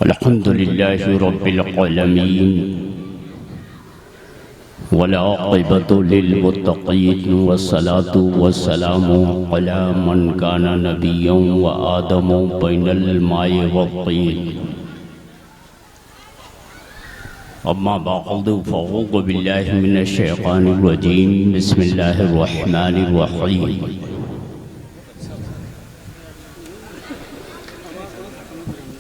अल्हम्दुलिल्लाहि रब्बिल आलमीन वल आक़िबतु लिल मुत्तक़ीन वस्सलातु वस्सलामु अला मन काना नबिय्यन व आदमु बैनल माइ वत्तीन। अम्मा बअद फ़अऊज़ु बिल्लाहि मिनश शैतानिर रजीम। बिस्मिल्लाहिर रहमानिर रहीम।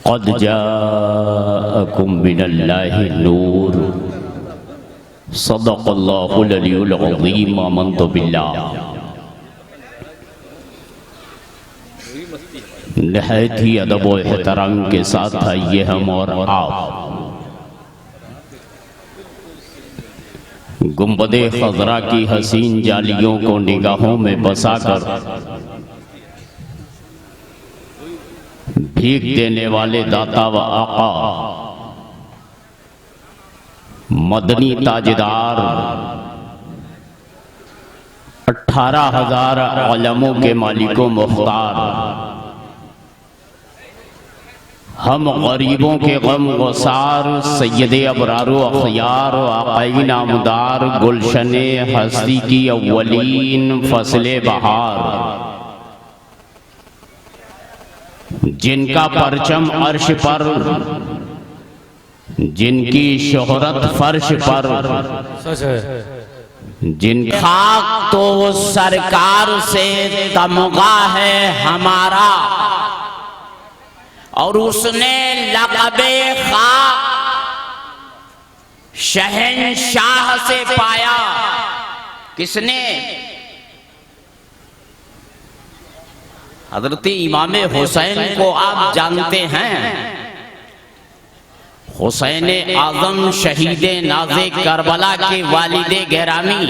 क़द जाअकुम मिनल्लाहि नूर सदक़ल्लाहुल अलियुल अज़ीम। आमन्तु बिल्लाह। निहायत ही अदब व एहतराम के साथ आइए हम और आप गुंबदे खज़रा की हसीन जालियों को निगाहों में बसाकर भीख देने वाले दाता व आका मदनी ताजदार 18,000 आलमों के मालिको मुख्तार, हम गरीबों के गम गुसार सैयदे अबरारो अखयार आक़ाई नामदार गुलशने हस्ती की अव्वलीन फसले बहार, जिनका परचम अर्श पर, जिनकी शोहरत फर्श पर, जिन खाक तो सरकार से तमगा है हमारा, और उसने लक़बे खाक शहंशाह से पाया। किसने? हज़रत इमाम हुसैन को आप जानते हैं। हुसैन आज़म शहीद नाज़े करबला के वालिदे गिरामी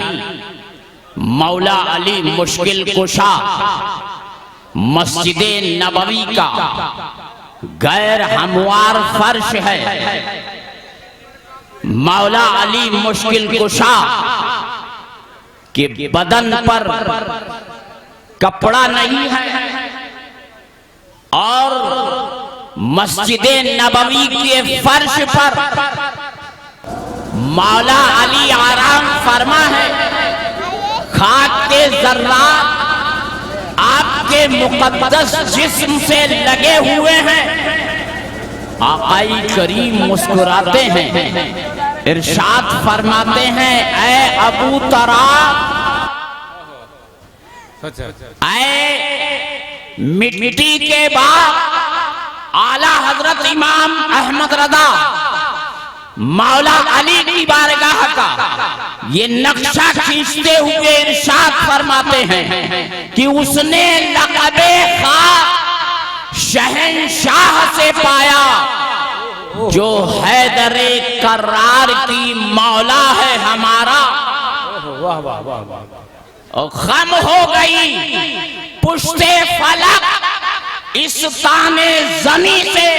मौला अली मुश्किल कुशा मस्जिद नबवी का गैर हमवार फर्श है। मौला अली मुश्किल कुशा के बदन पर कपड़ा नहीं है और मस्जिद नबवी के फर्श पर मौला अली आराम फरमा है। खाक के जर्रात आपके मुकद्दस जिस्म से लगे हुए हैं। आक़ाई करीम मुस्कुराते हैं, इरशाद फरमाते हैं, ऐ अबू तराब, ऐ मिट्टी के बाद आला हजरत इमाम अहमद रदा मौला अली की बारगाह का ये नक्शा खींचते हुए इरशाद फरमाते हैं कि उसने लक़बे खाक शहंशाह से पाया, जो हैदरे करार की मौला है हमारा। और खम हो गई पुश्ते फलक इस ताने ज़मी से,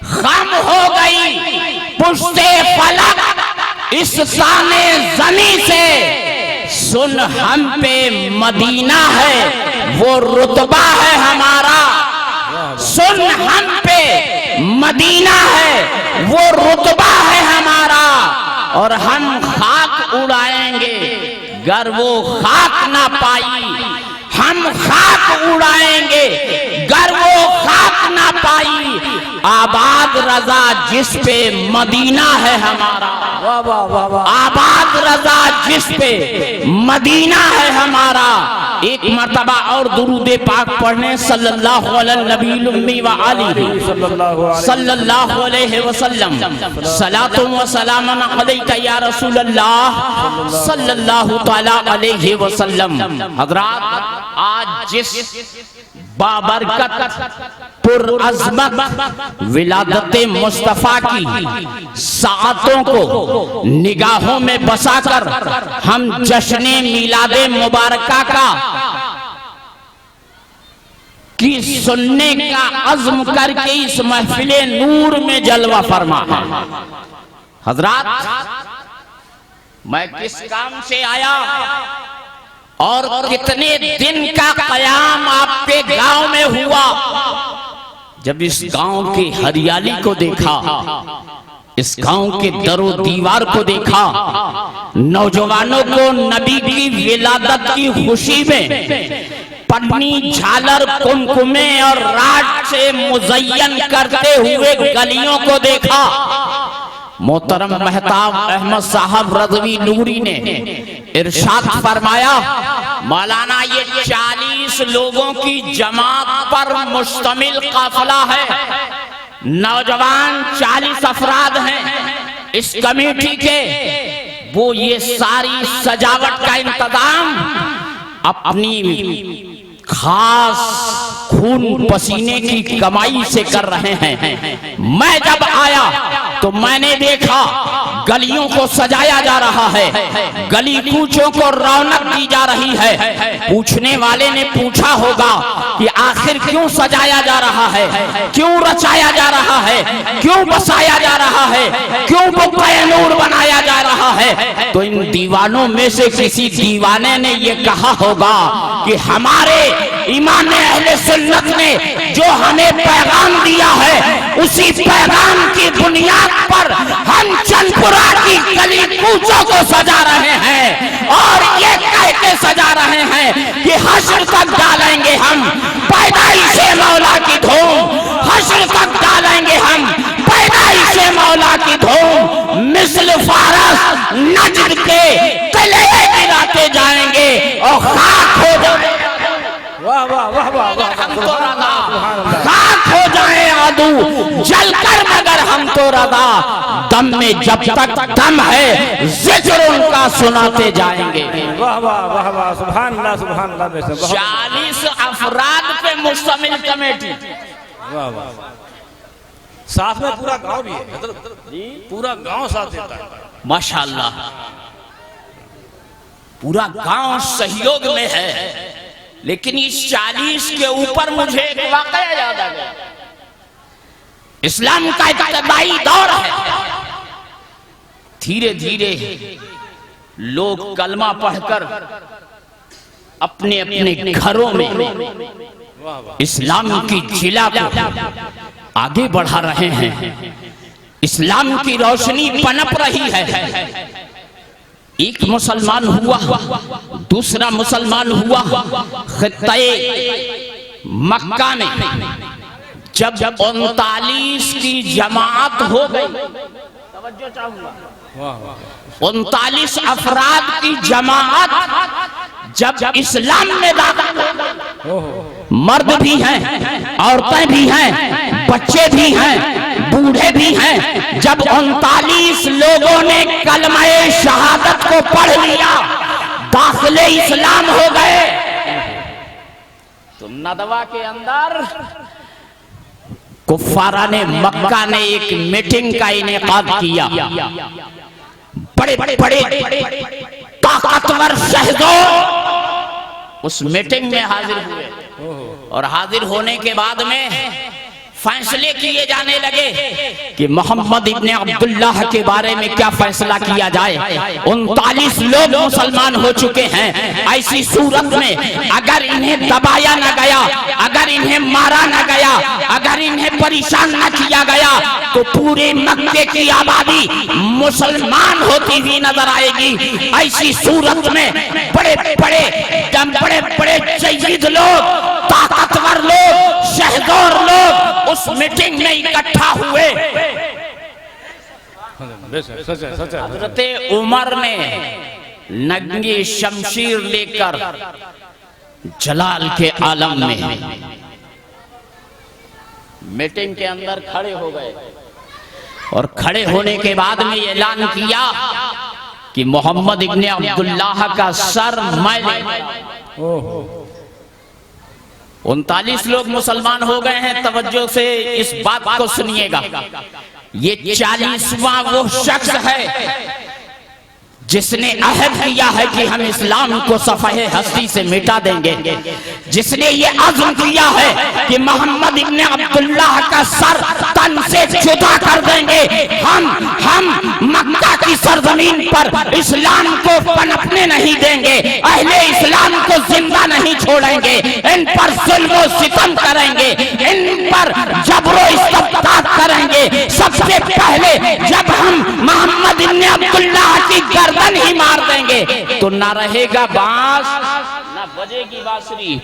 खम हो गई पुश्ते फलक इस ताने ज़मी से। सुन हम पे मदीना है वो रुतबा है हमारा। सुन हम पे मदीना है वो रुतबा है हमारा। और हम खाक उड़ाएंगे गर वो खाक ना पाई, हम खाक उड़ाएंगे गर वो खाक ना पाई। आबाद रजा जिस पे मदीना है हमारा, आबाद रजा जिस पे मदीना है हमारा। एक मर्तबा और दुरूदे पाक पढ़ने सल्लल्लाहु अलैहि नबील उम्मी व आलिहि सल्लल्लाहु अलैहि वसल्लम। सलातु व सलामन अलैका या रसूल अल्लाह सल्लल्लाहु तआला अलैहि वसल्लम। हज़रात, आज जिस बाबरकत पुरअज़मत विलादत मुस्तफ़ा की सातों को निगाहों में बसाकर हम जश्न मिलादे मुबारका का की सुनने का अज़्म करके इस महफिले नूर में जलवा फरमा है। हज़रात, मैं किस काम से आया और कितने दिन का क़याम आपके गांव में हुआ, जब इस गांव की हरियाली को देखा, इस गांव के दरो दीवार को देखा, नौजवानों को नबी की विलादत की खुशी में पन्नी, झालर, कुमकुमे और राज से मुज़य्यन करते हुए गलियों को देखा, मोहतरम महताब अहमद साहब रज़वी नूरी ने इरशाद फरमाया, मौलाना ये 40 लोगों की जमात पर मुश्तमिल काफिला है, नौजवान 40 अफराद हैं इस कमेटी के, वो ये सारी सजावट का इंतजाम अपनी खास खून पसीने की कमाई से कर रहे हैं। मैं जब आया तो मैंने देखा गलियों को सजाया जा रहा है, गली कूचों को रौनक दी जा रही है। पूछने वाले ने पूछा होगा कि आखिर क्यों सजाया जा रहा है, क्यों रचाया जा रहा है, क्यों बसाया जा रहा है, क्यों बुक़्क़े नूर बनाया जा रहा है। तो इन दीवानों में से किसी दीवाने ने ये कहा होगा कि हमारे इमाम अहले सुन्नत ने जो हमें पैगाम दिया है, उसी पैगाम की बुनियाद पर हम चंदपुरा की गली कूचों को सजा रहे हैं और ये कह के सजा रहे हैं कि हश्र तक डालेंगे हम पैदाइशे मौला की धूम, हश्र तक डालेंगे हम पैदाइशे मौला की धूम, मिस्ल फारस नजद के किले गिराते जाएंगे और खाक हो जाएंगे। वाह वाह वाह वाह वाह, खाक हो जाए आदू जलकर, मगर हम तो रदा, दम में जब तक दम है जिक्र उनका सुनाते जाएंगे। वाह वाह वाह वाह, सुभान अल्लाह सुभान अल्लाह। 40 अफराद पे मुश्तमिल कमेटी, वाह वाह, साथ में पूरा गांव भी है, पूरा गांव साथ देता है माशाअल्लाह, पूरा गांव सहयोग में है। लेकिन इस 40 के ऊपर मुझे एक वाकया याद आ गया। इस्लाम का इब्तिदाई दौर है, धीरे धीरे लोग कलमा पढ़कर अपने अपने घरों में इस्लाम की जिला को आगे बढ़ा रहे हैं, इस्लाम की रोशनी पनप रही है। एक मुसलमान हुआ, दूसरा मुसलमान हुआ। खित्ते मक्का में जब 39 की जमात हो गई, 39 अफराद की जमात जब इस्लाम में दाखिल हो गई, मर्द भी हैं, औरतें भी हैं, बच्चे भी हैं, बूढ़े भी हैं। जब 39 लोगों ने कलमा-ए शहादत को पढ़ लिया, दाखिले इस्लाम हो गए, तो नदवा के अंदर कुफारा ने, मक्का ने एक मीटिंग का इनेकाद किया। बड़े बड़े ताकतवर शहदों उस मीटिंग में हाजिर हुए और हाजिर होने के बाद में फैसले किए जाने लगे कि मोहम्मद इब्ने अब्दुल्लाह के बारे में क्या फैसला किया जाए। 39 लोग मुसलमान हो चुके हैं। ऐसी सूरत में अगर इन्हें दबाया न गया, अगर इन्हें मारा न गया, अगर इन्हें परेशान न किया गया, तो पूरे मक्के की आबादी मुसलमान होती हुई नजर आएगी। ऐसी सूरत में बड़े बड़े सय्यद लोग, ताकतवर लोग, शहदोर लोग उस मीटिंग में इकट्ठा हुए। हजरते उमर ने नंगी शमशीर लेकर जलाल के आलम में मीटिंग के अंदर खड़े हो गए और खड़े होने के बाद में ऐलान किया कि मोहम्मद इब्ने अब्दुल्लाह का सर मैं 39 लोग मुसलमान हो गए हैं। तवज्जो से इस बात को सुनिएगा। ये 40वां वो शख्स है जिसने अहद किया है कि हम इस्लाम को सफ़हे हस्ती से मिटा देंगे, जिसने ये अज़्म किया है कि मोहम्मद इब्ने अब्दुल्लाह का सर तन से जुदा कर देंगे। हम मक्का की सरजमीन पर इस्लाम को पनपने नहीं देंगे, अहले इस्लाम को जिंदा नहीं छोड़ेंगे, इन पर जुल्म और सितम करेंगे, इन पर जब मारेंगे तो ना रहेगा बांस ना बजेगी बांसुरी।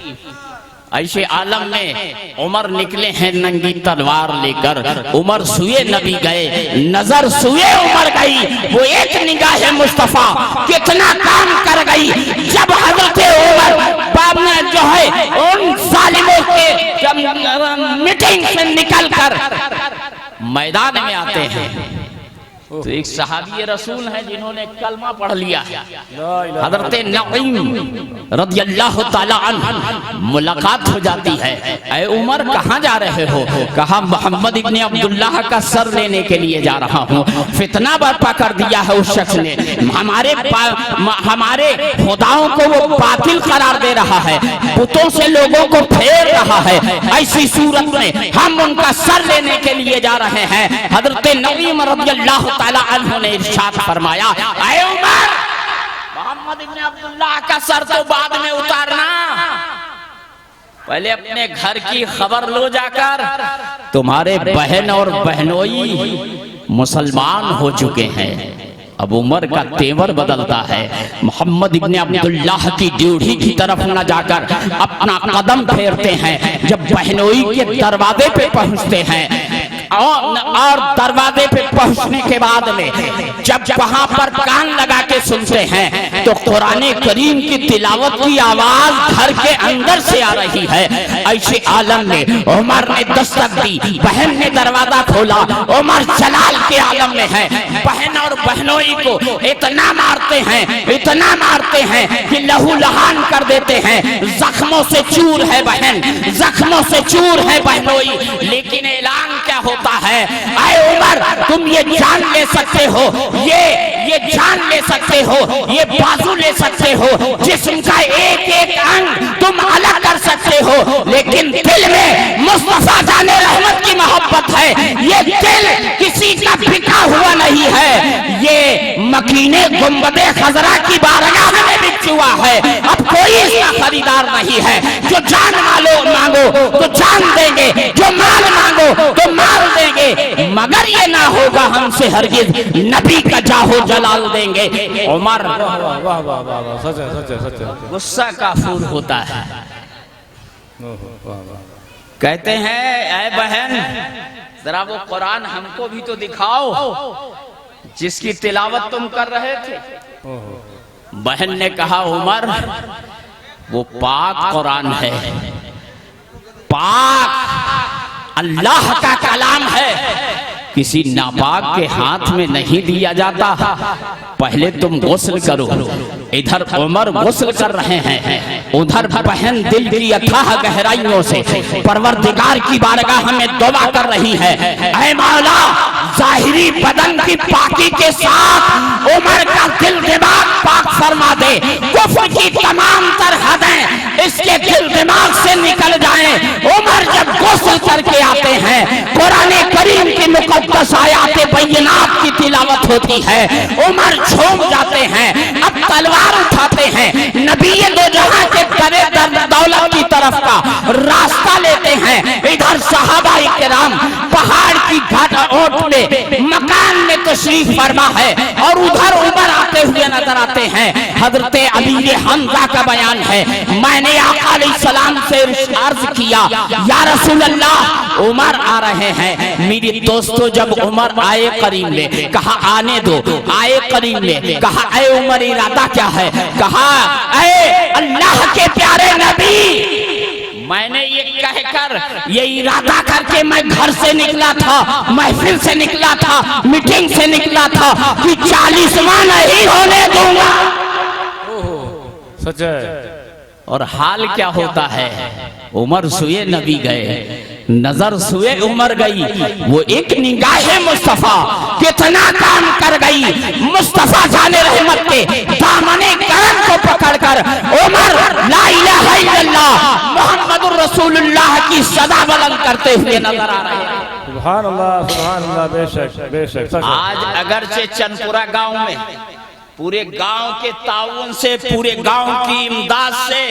ऐसे आलम में उमर निकले हैं नंगी तलवार लेकर। उमर सुए नबी गए, नजर सुए उमर गई, वो एक निगाह मुस्तफा कितना काम कर गई। जब हजरत उमर बाब ने जो है उन जालिमों के मीटिंग से निकलकर मैदान में आते हैं तो एक सहाबी रसूल हैं जिन्होंने कलमा पढ़ लिया। हजरत नईम रदियल्लाहु ताला अन्हु मुलाकात हो जाती है। ऐ उमर कहाँ जा रहे हो? कहा मोहम्मद इब्ने अब्दुल्लाह का सर लेने के लिए जा रहा हूँ। फितना बर्पा कर दिया है उस शख्स ने, हमारे खुदाओं को वो बातिल करार दे रहा है, बुतों से लोगों को फेर रहा है। ऐसी सूरत में हम उनका सर लेने के लिए जा रहे हैं। हजरत नईम रदियल्लाहु ताला अन्हु ने इरशाद फरमाया, ऐ उमर, मोहम्मद इब्ने अब्दुल्लाह का सर तो बाद में उतारना, पहले अपने घर की खबर लो जाकर। तुम्हारे बहन और बहनोई मुसलमान हो चुके हैं। अब उमर का तेवर बदलता है। मोहम्मद इब्ने अब्दुल्लाह की ड्यूटी की तरफ न जाकर अपना कदम फेरते हैं। जब बहनोई के दरवाजे पे पहुंचते हैं और दरवाजे पे पहुंचने के बाद में जब वहां पर कान लगा के सुनते हैं तो कुरान करीम की तिलावत की आवाज घर के अंदर से आ रही है। ऐसे आलम में उमर ने दस्तक दी, बहन ने दरवाजा खोला। उमर जलाल के आलम में है। बहन और बहनोई को इतना मारते हैं कि लहू लहान कर देते हैं। जख्मों से चूर है बहन, जख्मों से चूर है बहनोई। लेकिन ऐलान क्या होता है, आए उमर, तुम ये जान ले सकते हो, ये जान ले सकते हो, ये बाजू ले सकते हो, जिस्म का एक एक अंग तुम अलग कर सकते हो, लेकिन दिल में मुस्तफा जाने रहमत की मोहब्बत है। ये दिल किसी का बिका हुआ नहीं है। ये मकीने गुंबदे खजरा की बारगाह में बिक चुका है। अब कोई इसका खरीदार नहीं है। जो जान मांगो तो जान देंगे, जो माल मांगो तो माल देंगे, मगर ये ना होगा हमसे हरगिज नबी का जाहो जलाल देंगे। उमर गुस्सा काफूर होता है। कहते हैं, ऐ बहन, जरा वो कुरान हमको भी तो दिखाओ जिसकी तिलावत तुम कर रहे थे। बहन ने कहा, उमर, वो पाक कुरान है, पाक अल्लाह का कलाम है, किसी नापाक के हाथ में नहीं दिया जाता। पहले तुम गुस्ल करो। इधर उमर गुस्ल कर रहे हैं, उधर बहन दिल की अथाह गहराइयों से परवरदिगार की बारगाह में दुआ कर रही है, ऐ मौला, जाहिरी बदन की पाकी के साथ उमर का दिल दिमाग पाक फरमा दे। कुफ्र की तमाम तर हदें इसके दिल दिमाग से निकल जाएं। उमर जब गुस्ल करके आते हैं, कुरान करीम की मुकद्दस आयात बैयिनात की तिलावत होती है, उमर झूम जाते हैं। अब तलवार उठाते हैं, नबी दो जहां के बड़े दौलत की तरफ का रास्ता लेते हैं। इधर सहाबा इकराम पहाड़ की घाट ओट में मकान में तशरीफ फरमा है और उधर उमर आते हुए नजर आते हैं। हजरत अली हमजा का बयान है, मैंने आका अलैहिस्सलाम से अर्ज किया, या रसूल अल्लाह, उमर आ रहे हैं। मेरे दोस्तों, जब उमर आए करीब में, कहा आने दो। आए करीब में, कहा ऐ उमर, इरादा क्या है? कहा, ऐ अल्लाह के प्यारे नबी, मैंने ये कहकर, ये इरादा करके मैं घर से निकला था, महफिल से निकला था, मीटिंग से निकला था कि 40वां नहीं होने दूंगा। सच है। और हाल क्या होता है? उमर सुए नबी गए, नजर सुए उमर गई। वो एक निगाहे मुस्तफा कितना काम कर गई। मुस्तफा जाने रहमत के दामने करम को पकड़कर उमर ला इलाहा इल्लल्लाह मुहम्मदुर रसूलुल्लाह की सदा बुलंद करते हुए नजर आ रहे हैं। सुभान अल्लाह, सुभान अल्लाह। बेशक बेशक। आज अगरचे चंदपुरा गांव में पूरे गांव के ताउन से, पूरे गांव की इमदाद से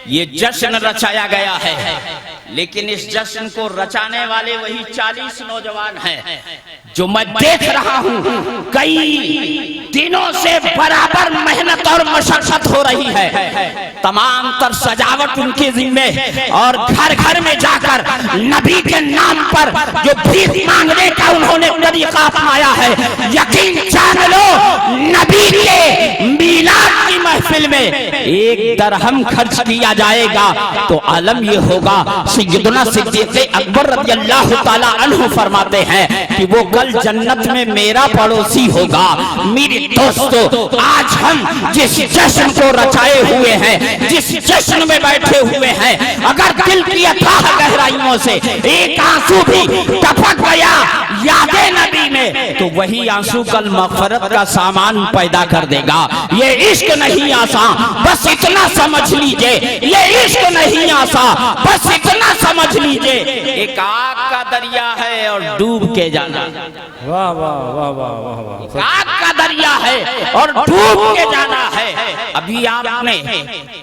ये जश्न रचाया गया है, लेकिन इस जश्न को रचाने वाले वही 40 नौजवान हैं जो मैं देख रहा हूं कई दिनों से बराबर मेहनत और मशक्कत हो रही है, तमाम तर सजावट उनके जिम्मे, और घर घर में जाकर नबी के नाम पर जो भीख मांगने का उन्होंने तरीका अपनाया है, यकीन जान लो नबी के मीलाद की महफिल में एक दरहम खर्च किया जाएगा तो आलम ये होगा। सैयदना सिद्दीक़ अकबर रज़ियल्लाहु ताला अन्हु फरमाते हैं कि वो कल जन्नत में मेरा पड़ोसी होगा। मेरे दोस्तों, आज हम जिस जश्न को रचाए हुए हैं, जिस जश्न में बैठे हुए हैं, अगर दिल की अथाह गहराइयों से एक आंसू भी टपक गया यादे नबी में, तो वही आंसू कल मग़फ़िरत का सामान पैदा कर देगा। ये इश्क नहीं आसान, बस इतना समझ लीजिए, ये इश्क नहीं आसान, बस इतना समझ लीजिए। एक आग का दरिया है और डूब के जाना। वाह वाह वाह वाह वाह वाह। आग का दरिया है और डूब के जाना है। अभी आपने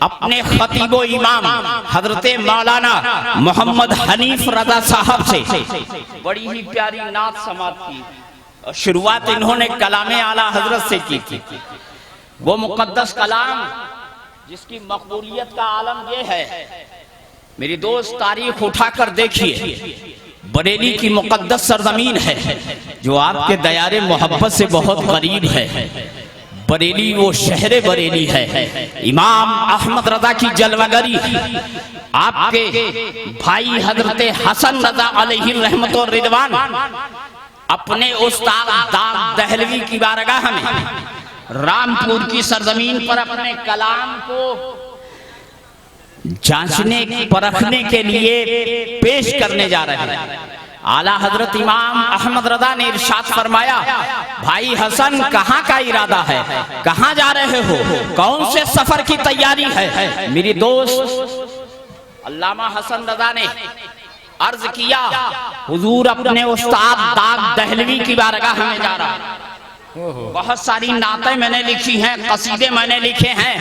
अपने खतीबो इमाम हजरत मौलाना मोहम्मद हनीफ रजा साहब से बड़ी ही प्यारी नात समात की, और शुरुआत इन्होंने कलामे आला हजरत से की थी। वो मुकद्दस कलाम जिसकी मकबूलियत का आलम ये है, मेरी दोस्त तारीख उठाकर देखिए, बरेली की मुकद्दस सरजमीन है जो आपके दयारे मोहब्बत से बहुत करीब है। बरेली वो शहर बरेली है। इमाम अहमद रजा की जलवागरी आपके भाई हजरत हसन रजा अलैहि रहमत और रिदवान अपने उस्ताद दाद दहलवी की बारगाह में रामपुर की सरजमीन पर अपने कलाम को जांचने परखने के लिए पेश करने जा रहे हैं। आला हजरत इमाम अहमद रजा ने इरशाद फरमाया, भाई हसन कहाँ का इरादा है, कहाँ जा रहे हो, कौन से सफर की तैयारी है। मेरी दोस्त अल्लामा हसन रजा ने अर्ज किया, हुजूर अपने उस्ताद दाद दहलवी की बारगाह में जा रहा है। बहुत सारी नातें मैंने लिखी हैं, कसीदे मैंने लिखे हैं,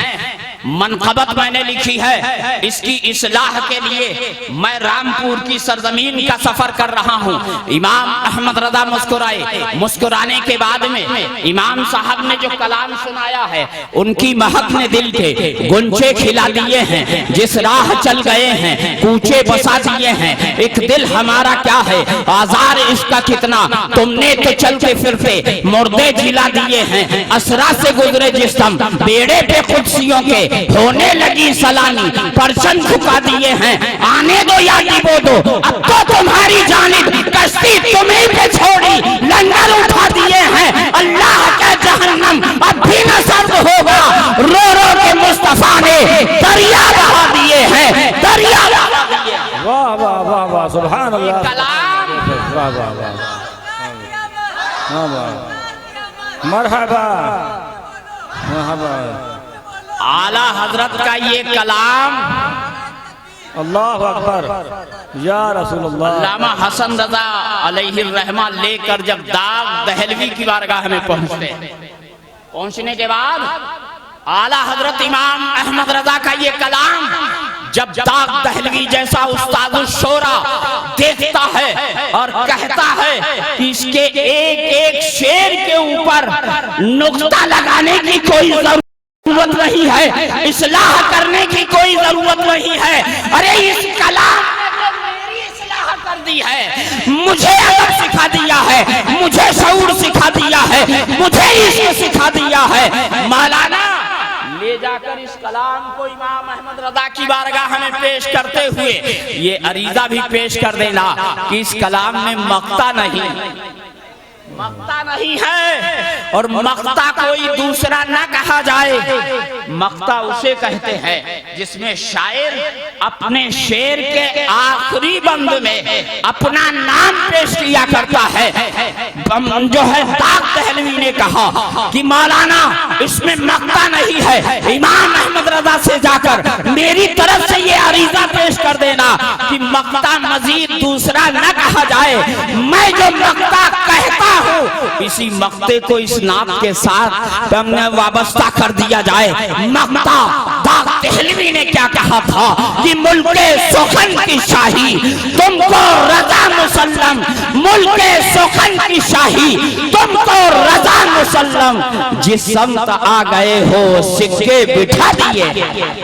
मनक़बत मैंने लिखी है। इसकी इस्लाह के लिए मैं रामपुर की सरजमीन का सफर कर रहा हूँ। इमाम अहमद रजा मुस्कुराए। मुस्कुराने के बाद में इमाम साहब ने जो कलाम सुनाया है, उनकी महक ने दिल के गुंचे खिला दिए हैं। जिस राह चल गए हैं कूचे बसा दिए हैं। एक दिल हमारा क्या है, आजार इसका कितना, तुमने तो चलते फिरते मुर्दे जिला दिए हैं। असरा से गुजरे जिस्म बेड़े पे कुर्सियों के होने लगी सलामी, परचम झुका दिए हैं। आने दो या डिबो दो, अब तो तुम्हारी जानिब कश्ती तुम्हें पे छोड़ी, लंगर उठा दिए हैं। अल्लाह का जहन्नम अब भी न सर्द होगा, रो रो के मुस्तफा ने दरिया बहा दिए हैं, दरिया बहा दिए हैं। वाह वाह वाह वाह, सुभान अल्लाह। कलाम वाह वाह वाह, हाँ वाह, मरहबा मरहबा। आला हजरत का ये कलाम, अल्लाह अकबर, या रसूलुल्लाह। अल्लामा हसन रजा अलैहि रहमा लेकर जब दाद दहलवी की बारगाह में पहुंचते, पहुंचने के बाद आला हजरत इमाम अहमद रजा का ये कलाम जब दाद दहलवी जैसा उस्ताद शोरा देखता है और कहता है कि इसके एक एक शेर के ऊपर नुक्ता लगाने की कोई जरूरत नहीं है, इस्लाह करने की कोई जरूरत नहीं है। अरे इस कलाम ने मेरी इस्लाह कर दी है, मुझे अदब सिखा दिया है, मुझे शऊर सिखा दिया है, मुझे इश्क सिखा दिया है। मौलाना ले जाकर इस कलाम को इमाम अहमद रजा की बारगाह में पेश करते हुए ये अरीजा भी पेश कर देना कि इस कलाम में मक्ता नहीं, मक्ता नहीं है, और मक्ता कोई दूसरा ना कहा जाए। मक्ता उसे कहते हैं जिसमें शायर अपने शेर के आखिरी बंद में अपना नाम पेश किया करता है। जो है दाद दहलवी ने कहा कि मौलाना इसमें मक्ता नहीं है, इमाम अहमद रजा से जाकर मेरी तरफ से ये अरीजा पेश कर देना कि मक्ता मजीद दूसरा न कहा जाए। मैं जो मक्ता कहता हूँ इसी मक्ते को इस नाम के साथ हमने वाबस्ता कर दिया जाए। मक्ता रज़ाक देहलवी ने क्या कहा था कि मुल्के सुखन की शाही तुमको रजा मुसल्लम, मुल्के सुखन की शाही तुमको रजा मुसल्लम, जिस समत आ गए हो सिक्के बिठा दिए।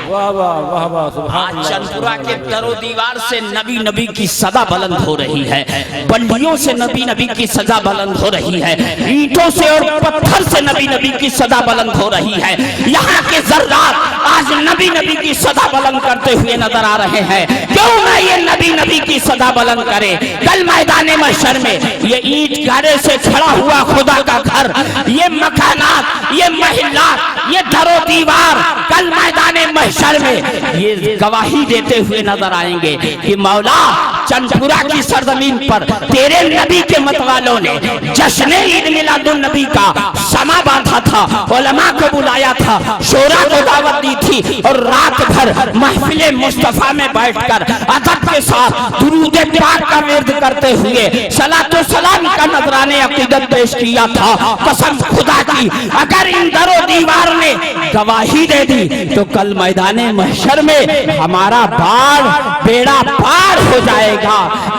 वाह वाह वाह वाह, सुभान आज चंदपुरा के दरो दीवार से नबी नबी की सदा बुलंद हो रही है, बल्लियों से नबी नबी की सदा बुलंद हो रही है, ईंटों से और पत्थर से नबी नबी की सदा बुलंद हो रही है। यहाँ के जर्रात आज नबी नबी की सदा बुलंद करते हुए नजर आ रहे हैं। क्यों ना ये नबी नबी की सदा बुलंद करे। कल मैदान महशर में ये ईंट गारे से खड़ा हुआ खुदा का घर, ये मकानात, ये महिलात, ये दरो दीवार कल मैदान महशर में ये गवाही देते हुए नजर आएंगे कि मौला चंदपुरा की सरजमीन पर तेरे नबी के मतवालों ने जश्न ईद मिलादुन नबी का समा बांधा था, उलमा को बुलाया था, शोरा को दावत दी थी और रात भर महफिले मुस्तफा में बैठकर अदब के साथ दुरूद पाक का विर्द करते हुए सलातो सलाम का नजराने अकीदत पेश किया था। कसम खुदा की अगर इन दरो दीवार ने गवाही दे दी तो कल मैदाने महशर में हमारा बेड़ा पार हो जाएगा।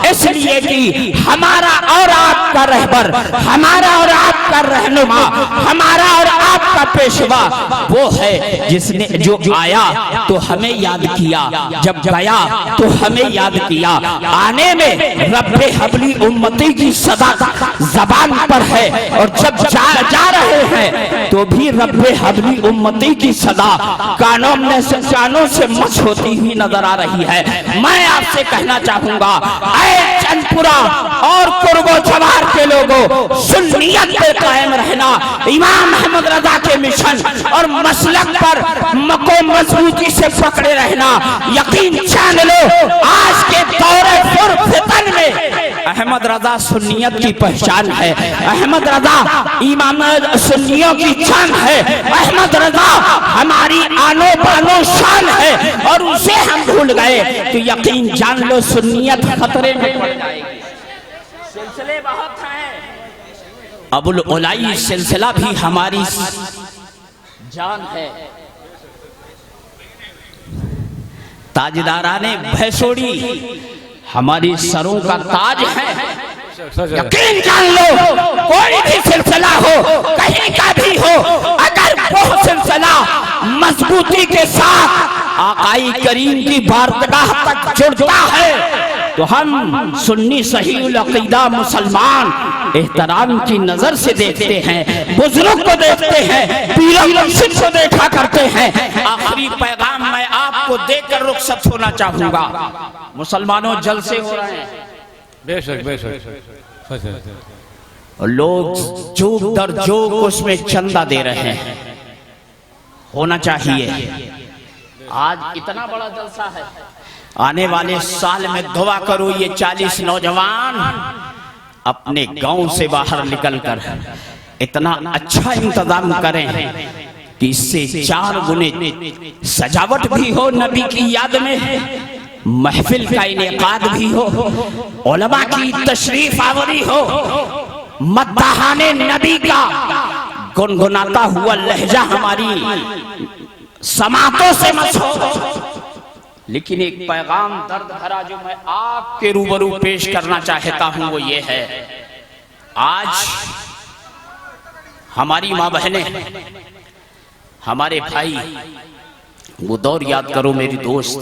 इसलिए कि हमारा और आपका रहबर, हमारा और आपका रहनुमा, हमारा और आपका पेशवा वो है जिसने जो आया तो हमें याद किया, जब गया तो हमें याद किया। आने में रब्बे हबली उम्मती की सदा जबान पर है और जब जा रहे हैं तो भी रब्बे हबली उम्मती की सदा कानों से मच होती हुई नजर आ रही है। मैं आपसे कहना चाहूंगा, ऐ चंदपुरा और कुर्बो जवार के लोगों, सुन्नियत पे कायम रहना, इमाम अहमद रजा के मिशन और मसलक पर मको मजबूती से पकड़े रहना। यकीन जान लो आज के दौरे फितन में अहमद रजा सुन्नियत की पहचान है, अहमद रजा इमाम सुन्नियों की जान है, अहमद रजा हमारी आनो बानो शान है और उसे हम भूल गए तो यकीन जान लो सुन्नियत खतरे में पड़ जाएगी। सिलसिले बहुत हैं, अबुल उलाई सिलसिला भी हमारी जान है। ताजदाराने भैंसोड़ी हमारी सरों का ताज है। यकीन जान लो कोई भी सिलसिला हो, कहीं का भी हो, अगर वो सिलसिला मजबूती के साथ आकाई करीम की बारगाह तक जुड़ता है तो हम सुन्नी सहीउल अकीदा मुसलमान एहतराम की नजर से देखते हैं, बुजुर्ग को देखते हैं, पीर मुर्शिद को देखा करते हैं। आखिरी पैगाम मैं आपको देकर रुखसत होना चाहूंगा। मुसलमानों जलसे हो रहे हैं, बेशक बेशक, लोग जोग दर जोग उसमें चंदा दे रहे हैं, होना चाहिए। आज इतना बड़ा जलसा है, आने वाले साल में दुआ करो ये 40 नौजवान अपने गांव से बाहर निकलकर इतना अच्छा इंतजाम करें कि इससे 4 गुने सजावट भी हो नबी की याद में, महफिल का इनेकाद भी हो, उलमा की तशरीफ आवरी हो, मद्दाहाने नबी का गुनगुनाता हुआ लहजा हमारी समातों से मत हो। लेकिन एक पैगाम दर्द भरा जो मैं आपके रूबरू पेश करना चाहता हूं वो ये है, आज हमारी माँ बहनें, हमारे भाई, वो दौर याद करो मेरी दोस्त,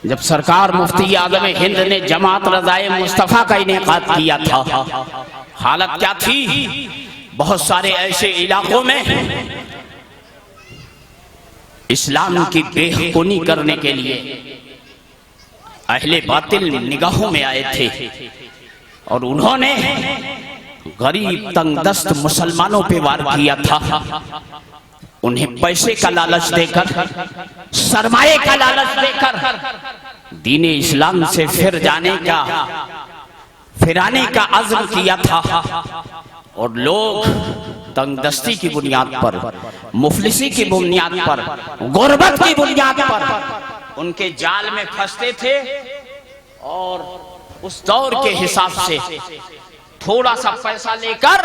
जब सरकार मुफ्ती आज़म हिंद ने जमात रज़ाए मुस्तफ़ा का इनेकाद किया था, हालत क्या थी? बहुत सारे ऐसे इलाकों में इस्लाम की बेहुकुनी करने के लिए अहले बातिल निगाहों में आए थे और उन्होंने गरीब तंगदस्त मुसलमानों पे वार किया था। उन्हें पैसे का लालच देकर, सरमाए का लालच देकर दीने इस्लाम से फिराने का अज़्म किया था और लोग तंगदस्ती की बुनियाद पर, मुफलिसी की बुनियाद पर, गुर्बत की बुनियाद पर उनके जाल में फंसते थे और उस दौर के हिसाब से थोड़ा सा पैसा लेकर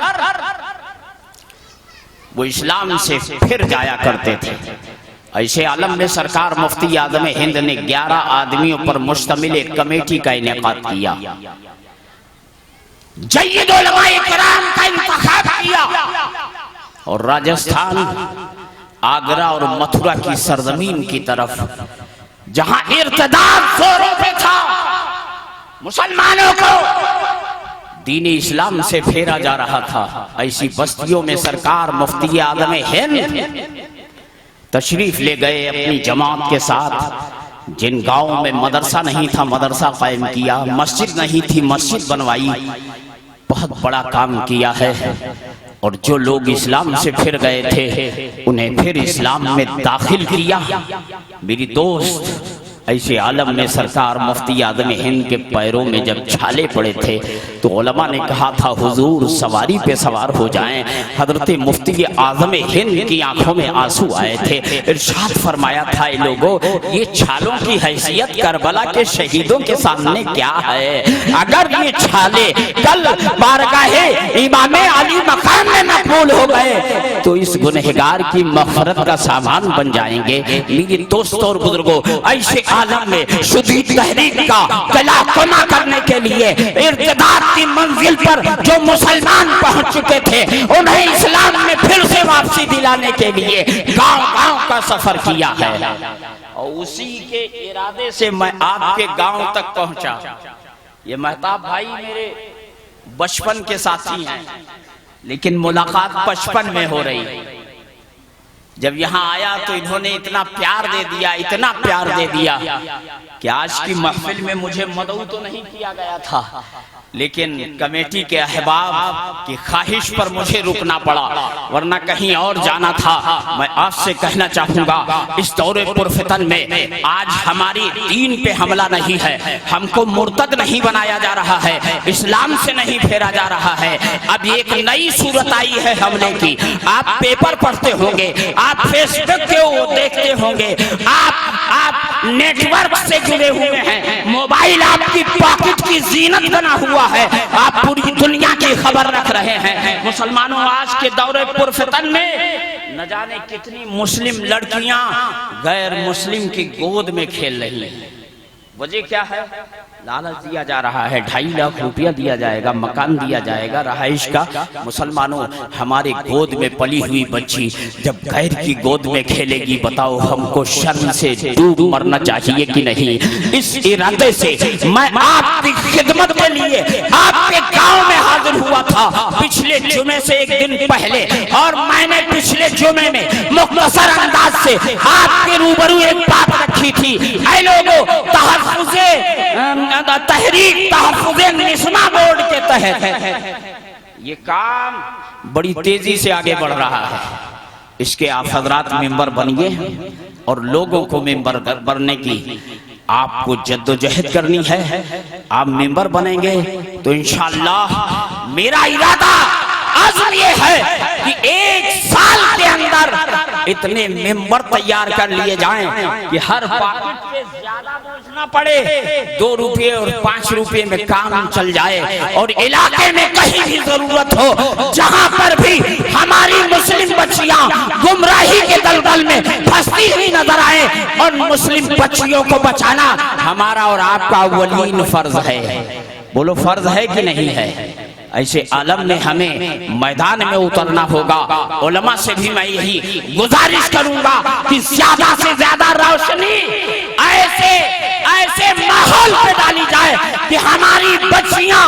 वो इस्लाम से फिर जाया करते थे। ऐसे आलम में सरकार मुफ्ती आज़म हिंद ने 11 आदमियों पर मुश्तमिल एक कमेटी का इनेकाद किया। जय्यद उलमाए किराम का इंतखाब किया और राजस्थान, आगरा और मथुरा की सरजमीन की तरफ, जहां इर्तिदाद जोरों पे था, मुसलमानों को दीन इस्लाम से फेरा जा रहा था, ऐसी बस्तियों में सरकार मुफ्ती आज़म हिंद तशरीफ ले गए अपनी जमात के साथ। जिन गांवों में मदरसा नहीं था मदरसा कायम किया, मस्जिद नहीं थी मस्जिद बनवाई, बहुत बड़ा काम किया है। और जो लोग इस्लाम से फिर गए थे उन्हें फिर इस्लाम में दाखिल किया। मेरी दोस्त, ऐसे आलम में सरकार मुफ्ती आज़म हिंद के पैरों में जब छाले पड़े थे तो उलमा ने कहा था हुजूर सवारी पे सवार हो जाएं। हजरत मुफ्ती आज़म हिंद की आंखों में आंसू आए थे। इरशाद फरमाया था, ए लोगों, ये छालों की हैसियत करबला के शहीदों के सामने क्या है? अगर ये छाले कल बारगाहे इमाम अली मकाम में मकबूल हो गए तो इस गुनहगार की मग़फ़िरत का सामान बन जाएंगे। मेरे दोस्तों और बुजुर्गों, ऐसे आलम में शुद्धी तहरीक का गला कमा करने के लिए इर्तिदाद की मंजिल पर जो मुसलमान पहुंच चुके थे उन्हें इस्लाम में फिर से वापसी दिलाने के लिए गांव-गांव का सफर किया है। और उसी के इरादे से मैं आपके गांव तक पहुंचा। ये महताब भाई मेरे बचपन के साथी हैं, लेकिन मुलाकात 55 में हो रही। जब यहाँ आया तो इन्होंने इतना प्यार दे दिया, इतना प्यार दे दिया कि आज की महफिल में मुझे मदऊ तो नहीं किया गया था, लेकिन कमेटी के अहबाब की ख्वाहिश पर मुझे रुकना पड़ा, वरना कहीं और जाना था। मैं आपसे कहना चाहूंगा, इस दौरे पुरफितन में आज हमारी दीन पे हमला नहीं है, हमको मुर्तद नहीं बनाया जा रहा है, इस्लाम से नहीं फेरा जा रहा है। अब एक नई सूरत आई है हमले की। आप पेपर पढ़ते होंगे, आप फेसबुक के वो देखते होंगे, आप नेटवर्क से जुड़े हुए हैं, मोबाइल आपकी पॉकेट की जीनत बना हुआ है, आप पूरी दुनिया की खबर रख रहे हैं। मुसलमानों, आज के दौरे पुरफितन में न जाने कितनी मुस्लिम लड़कियां गैर मुस्लिम की गोद में खेल रही हैं। वजह क्या है? लालच दिया जा रहा है, 2.5 लाख रुपया दिया जाएगा, मकान दिया जाएगा रहाइश का। मुसलमानों, हमारे गोद में पली हुई बच्ची जब गैर की गोद में खेलेगी, बताओ हमको शर्म से डूब मरना चाहिए कि नहीं? इस इरादे से मैं आपकी खिदमत के लिए आपके गांव में हाजिर हुआ था पिछले जुमे से एक दिन पहले, और मैंने पिछले जुमे में मुख्तसर अंदाज से आपके रूबरू एक बात रखी थी। ऐ लोगों, तहरीक तहफ़्फ़ुज़े निस्मा बोर्ड के तहत ये काम बड़ी तेजी से आगे बढ़ रहा है। इसके आप हजरात मेंबर बनिए और लोगों को मेंबर बनने की आपको जद्दोजहद करनी है। आप मेंबर बनेंगे तो इंशाअल्लाह मेरा इरादा आज़म ये है कि 1 साल के अंदर इतने मेंबर तैयार कर लिए जाएं कि हर पॉकेट पे ज्यादा बोझ ना पड़े, 2 रुपये और 5 रुपये में काम चल जाए, और इलाके में कहीं भी जरूरत हो, जहां पर भी हमारी मुस्लिम बच्चियां गुमराही के दलदल में फंसती हुई नजर आए, और मुस्लिम बच्चियों को बचाना हमारा और आपका अव्वलीन फर्ज है। बोलो, फर्ज है कि नहीं है? ऐसे आलम ने हमें मैदान में उतरना होगा। उलमा से भी मैं यही गुजारिश करूंगा कि ज्यादा से ज्यादा रोशनी ऐसे माहौल पे डाली जाए कि हमारी बच्चियां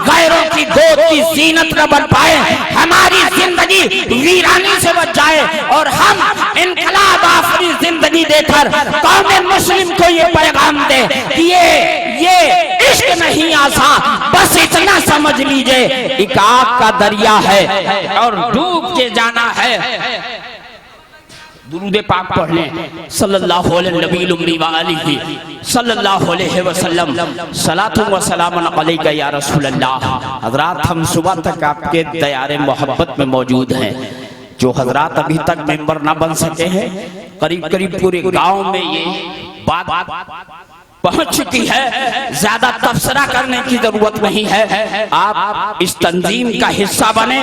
गैरों की गोद की जीनत न बन पाए, हमारी जिंदगी वीरानी से बच जाए, और हम इनकलाब आफरी जिंदगी देकर कौम मुस्लिम को ये पैगाम दे कि ये इश्क नहीं आसान, बस इतना समझ लीजिए एक आग का दरिया है और डूब के जाना है। दुरूद पाक पढ़ लें, सल्लल्लाहु अलैहि व आलिहि सल्लल्लाहु अलैहि वसल्लम, सलातु व सलामुन अलैका या रसूल अल्लाह। हजरात, हम सुबह तक आपके दयारे मोहब्बत में मौजूद हैं। जो हजरात अभी तक मेंबर ना बन सके हैं, करीब करीब पूरे गांव में ये बात पहुंच चुकी है, ज्यादा तबसरा करने की जरूरत नहीं है। आप इस तंजीम का हिस्सा बने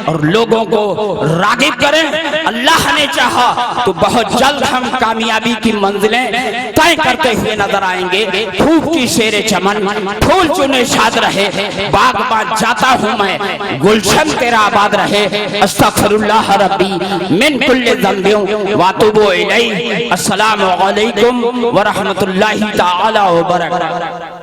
और लोगों को रागिब करें। अल्लाह ने चाहा तो बहुत जल्द हम कामयाबी की मंजिलें तय करते हुए नजर आएंगे। धूप की शेरे चमन, फूल चुने शाद रहे, बागबान जाता हूँ मैं, गुलशन तेरा आबाद रहे। अस्तगफिरुल्लाह रब्बी मिन कुल्li ज़ंबियों व अतूबु इलैहि। अस्सलामु अलैकुम व रहमतुल्लाहि तआला व बरकातहू।